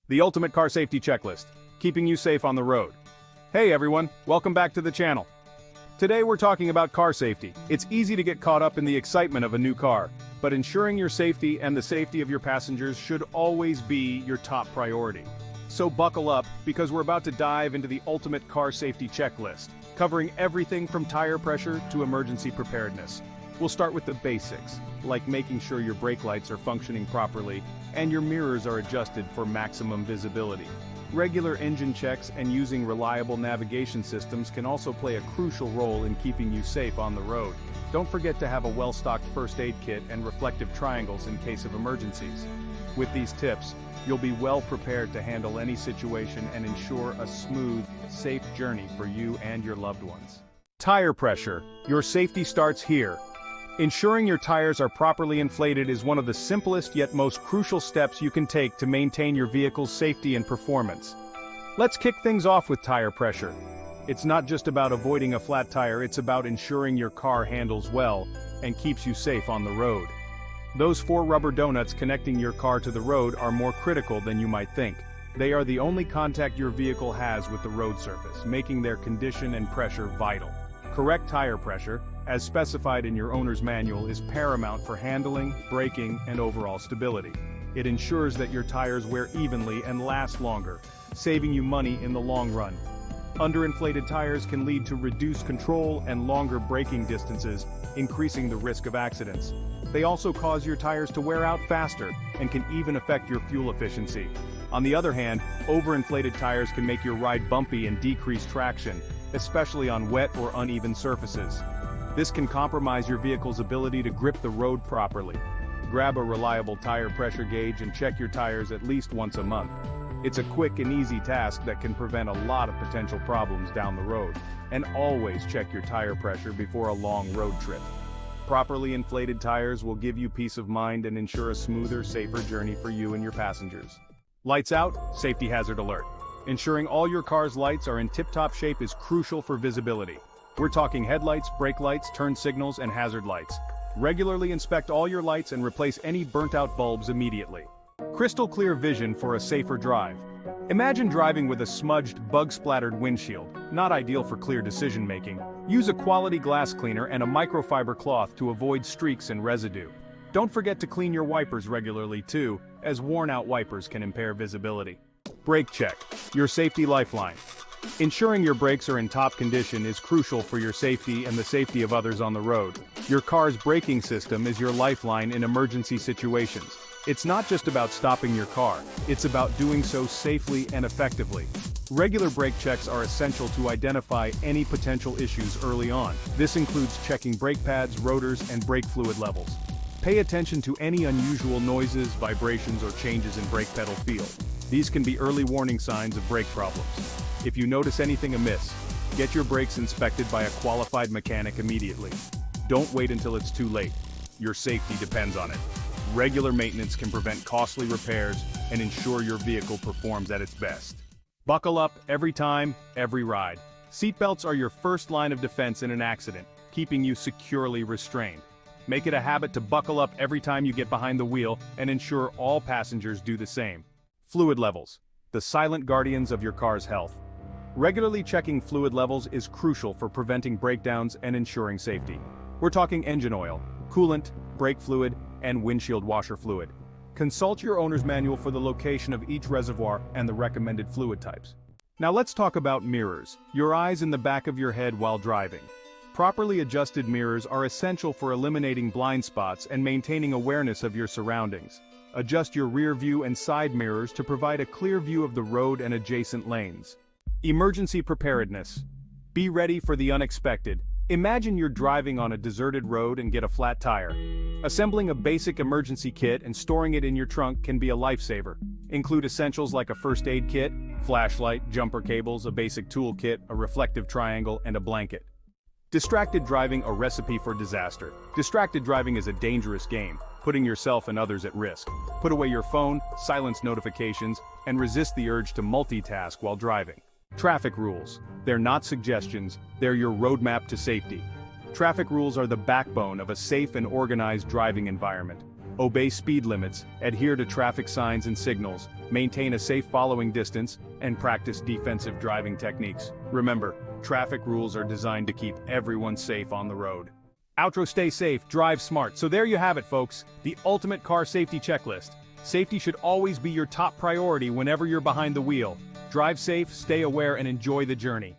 the ultimate car safety checklist, keeping you safe on the road. Hey everyone, welcome back to the channel. Today we're talking about car safety. It's easy to get caught up in the excitement of a new car, but ensuring your safety and the safety of your passengers should always be your top priority. So buckle up, because we're about to dive into the ultimate car safety checklist, covering everything from tire pressure to emergency preparedness. We'll start with the basics, like making sure your brake lights are functioning properly and your mirrors are adjusted for maximum visibility. Regular engine checks and using reliable navigation systems can also play a crucial role in keeping you safe on the road. Don't forget to have a well-stocked first aid kit and reflective triangles in case of emergencies. With these tips, you'll be well prepared to handle any situation and ensure a smooth, safe journey for you and your loved ones. Tire pressure. Your safety starts here. Ensuring your tires are properly inflated is one of the simplest yet most crucial steps you can take to maintain your vehicle's safety and performance. Let's kick things off with tire pressure. It's not just about avoiding a flat tire, it's about ensuring your car handles well and keeps you safe on the road. Those four rubber donuts connecting your car to the road are more critical than you might think. They are the only contact your vehicle has with the road surface, making their condition and pressure vital. Correct tire pressure, as specified in your owner's manual, is paramount for handling, braking, and overall stability. It ensures that your tires wear evenly and last longer, saving you money in the long run. Underinflated tires can lead to reduced control and longer braking distances, increasing the risk of accidents. They also cause your tires to wear out faster and can even affect your fuel efficiency. On the other hand, overinflated tires can make your ride bumpy and decrease traction, especially on wet or uneven surfaces. This can compromise your vehicle's ability to grip the road properly. Grab a reliable tire pressure gauge and check your tires at least once a month. It's a quick and easy task that can prevent a lot of potential problems down the road. And always check your tire pressure before a long road trip. Properly inflated tires will give you peace of mind and ensure a smoother, safer journey for you and your passengers. Lights out, safety hazard alert. Ensuring all your car's lights are in tip-top shape is crucial for visibility. We're talking headlights, brake lights, turn signals, and hazard lights. Regularly inspect all your lights and replace any burnt-out bulbs immediately. Crystal clear vision for a safer drive. Imagine driving with a smudged, bug-splattered windshield, not ideal for clear decision-making. Use a quality glass cleaner and a microfiber cloth to avoid streaks and residue. Don't forget to clean your wipers regularly too, as worn-out wipers can impair visibility. Brake check, your safety lifeline. Ensuring your brakes are in top condition is crucial for your safety and the safety of others on the road. Your car's braking system is your lifeline in emergency situations. It's not just about stopping your car, it's about doing so safely and effectively. Regular brake checks are essential to identify any potential issues early on. This includes checking brake pads, rotors, and brake fluid levels. Pay attention to any unusual noises, vibrations, or changes in brake pedal feel. These can be early warning signs of brake problems. If you notice anything amiss, get your brakes inspected by a qualified mechanic immediately. Don't wait until it's too late. Your safety depends on it. Regular maintenance can prevent costly repairs and ensure your vehicle performs at its best. Buckle up every time, every ride. Seatbelts are your first line of defense in an accident, keeping you securely restrained. Make it a habit to buckle up every time you get behind the wheel and ensure all passengers do the same. Fluid levels, the silent guardians of your car's health. Regularly checking fluid levels is crucial for preventing breakdowns and ensuring safety. We're talking engine oil, coolant, brake fluid, and windshield washer fluid. Consult your owner's manual for the location of each reservoir and the recommended fluid types. Now let's talk about mirrors, your eyes in the back of your head while driving. Properly adjusted mirrors are essential for eliminating blind spots and maintaining awareness of your surroundings. Adjust your rear view and side mirrors to provide a clear view of the road and adjacent lanes. Emergency preparedness. Be ready for the unexpected. Imagine you're driving on a deserted road and get a flat tire. Assembling a basic emergency kit and storing it in your trunk can be a lifesaver. Include essentials like a first aid kit, flashlight, jumper cables, a basic tool kit, a reflective triangle, and a blanket. Distracted driving, a recipe for disaster. Distracted driving is a dangerous game, putting yourself and others at risk. Put away your phone, silence notifications, and resist the urge to multitask while driving. Traffic rules. They're not suggestions, they're your roadmap to safety. Traffic rules are the backbone of a safe and organized driving environment. Obey speed limits, adhere to traffic signs and signals, maintain a safe following distance, and practice defensive driving techniques. Remember, traffic rules are designed to keep everyone safe on the road. Outro: stay safe, drive smart. So there you have it, folks, the ultimate car safety checklist. Safety should always be your top priority whenever you're behind the wheel. Drive safe, stay aware, and enjoy the journey.